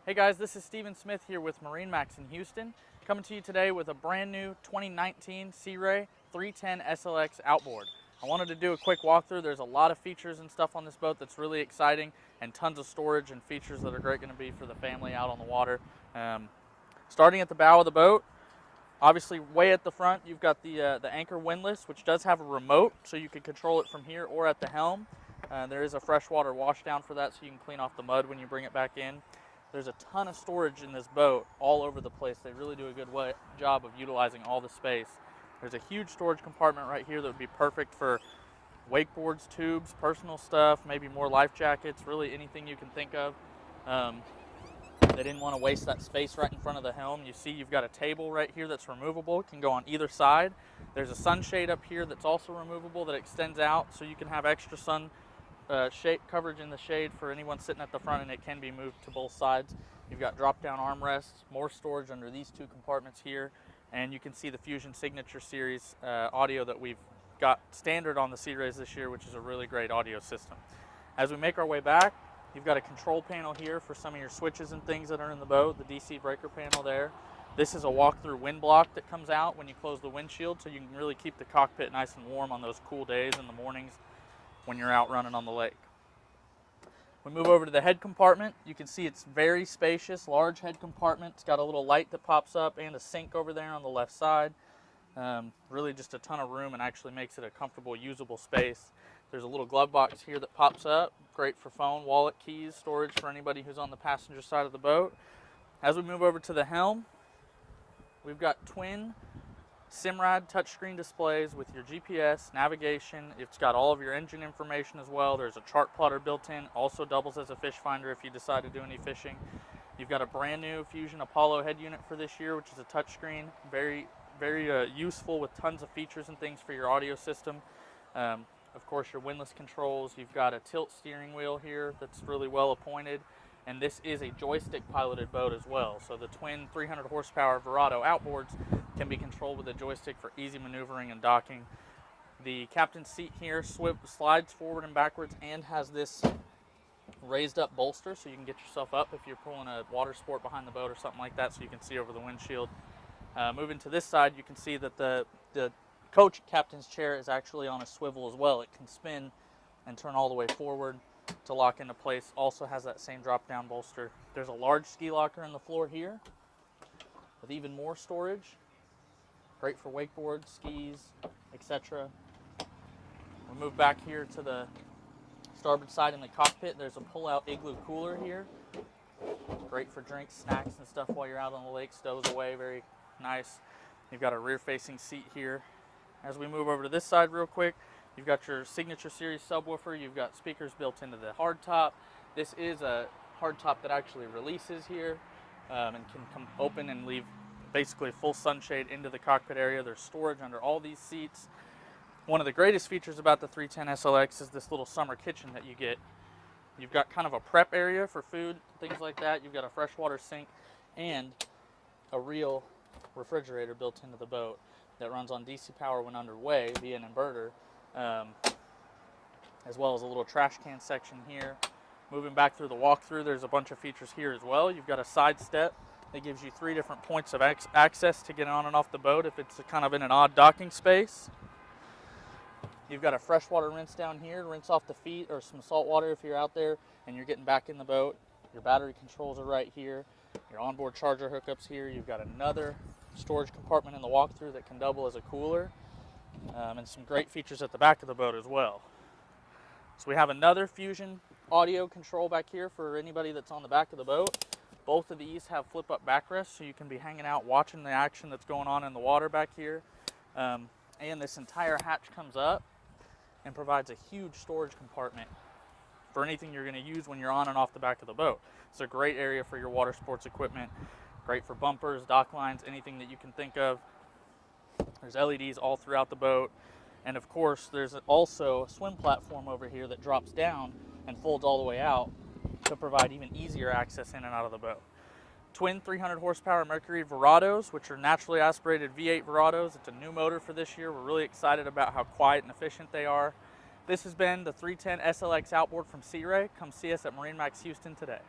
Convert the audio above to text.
Hey guys, this is Steven Smith here with MarineMax in Houston, coming to you today with a brand new 2019 Sea Ray 310 SLX outboard. I wanted to do a quick walkthrough. There's a lot of features and stuff on this boat that's really exciting, and tons of storage and features that are great going to be for the family out on the water. Starting at the bow of the boat, obviously way at the front, you've got the anchor windlass, which does have a remote, so you can control it from here or at the helm. There is a freshwater wash down for that, so you can clean off the mud when you bring it back in. There's a ton of storage in this boat all over the place. They really do a good job of utilizing all the space. There's a huge storage compartment right here that would be perfect for wakeboards, tubes, personal stuff, maybe more life jackets, really anything you can think of. They didn't want to waste that space right in front of the helm. You see you've got a table right here that's removable. It can go on either side. There's a sunshade up here that's also removable that extends out, so you can have extra sun shade coverage in the shade for anyone sitting at the front, and it can be moved to both sides. You've got drop-down armrests, more storage under these two compartments here, and you can see the Fusion Signature Series audio that we've got standard on the Sea Rays this year, which is a really great audio system. As we make our way back, you've got a control panel here for some of your switches and things that are in the boat, the DC breaker panel there. This is a walk-through wind block that comes out when you close the windshield, so you can really keep the cockpit nice and warm on those cool days in the mornings when you're out running on the lake. We move over to the head compartment. You can see it's very spacious, large head compartment. It's got a little light that pops up and a sink over there on the left side. Really just a ton of room, and actually makes it a comfortable, usable space. There's a little glove box here that pops up. Great for phone, wallet, keys, storage for anybody who's on the passenger side of the boat. As we move over to the helm, we've got twin Simrad touchscreen displays with your GPS, navigation. It's got all of your engine information as well. There's a chart plotter built in, also doubles as a fish finder if you decide to do any fishing. You've got a brand new Fusion Apollo head unit for this year, which is a touchscreen. Very useful with tons of features and things for your audio system. Of course, your windlass controls. You've got a tilt steering wheel here that's really well appointed. And this is a joystick piloted boat as well. So the twin 300 horsepower Verado outboards can be controlled with a joystick for easy maneuvering and docking. The captain's seat here slides forward and backwards and has this raised up bolster, so you can get yourself up if you're pulling a water sport behind the boat or something like that, so you can see over the windshield. Moving to this side, you can see that the coach captain's chair is actually on a swivel as well. It can spin and turn all the way forward to lock into place. Also has that same drop down bolster. There's a large ski locker in the floor here with even more storage. Great for wakeboards, skis, etc. We'll move back here to the starboard side in the cockpit. There's a pull-out igloo cooler here. Great for drinks, snacks, and stuff while you're out on the lake. Stows away, very nice. You've got a rear-facing seat here. As we move over to this side real quick, you've got your Signature Series subwoofer. You've got speakers built into the hardtop. This is a hardtop that actually releases here and can come open and leave basically full sunshade into the cockpit area. There's storage under all these seats. One of the greatest features about the 310 SLX is this little summer kitchen that you get. You've got kind of a prep area for food, things like that. You've got a freshwater sink and a real refrigerator built into the boat that runs on DC power when underway via an inverter, as well as a little trash can section here. Moving back through the walkthrough, there's a bunch of features here as well. You've got a side step that gives you 3 different points of access to get on and off the boat if it's kind of in an odd docking space. You've got a freshwater rinse down here to rinse off the feet, or some salt water if you're out there and you're getting back in the boat. Your battery controls are right here. Your onboard charger hookups here. You've got another storage compartment in the walkthrough that can double as a cooler, and some great features at the back of the boat as well. So we have another Fusion audio control back here for anybody that's on the back of the boat. Both of these have flip-up backrests, so you can be hanging out watching the action that's going on in the water back here. And this entire hatch comes up and provides a huge storage compartment for anything you're going to use when you're on and off the back of the boat. It's a great area for your water sports equipment. Great for bumpers, dock lines, anything that you can think of. There's LEDs all throughout the boat. And of course, there's also a swim platform over here that drops down and folds all the way out to provide even easier access in and out of the boat. Twin 300 horsepower Mercury Verados, which are naturally aspirated V8 Verados. It's a new motor for this year. We're really excited about how quiet and efficient they are. This has been the 310 SLX outboard from Sea Ray. Come see us at MarineMax Houston today.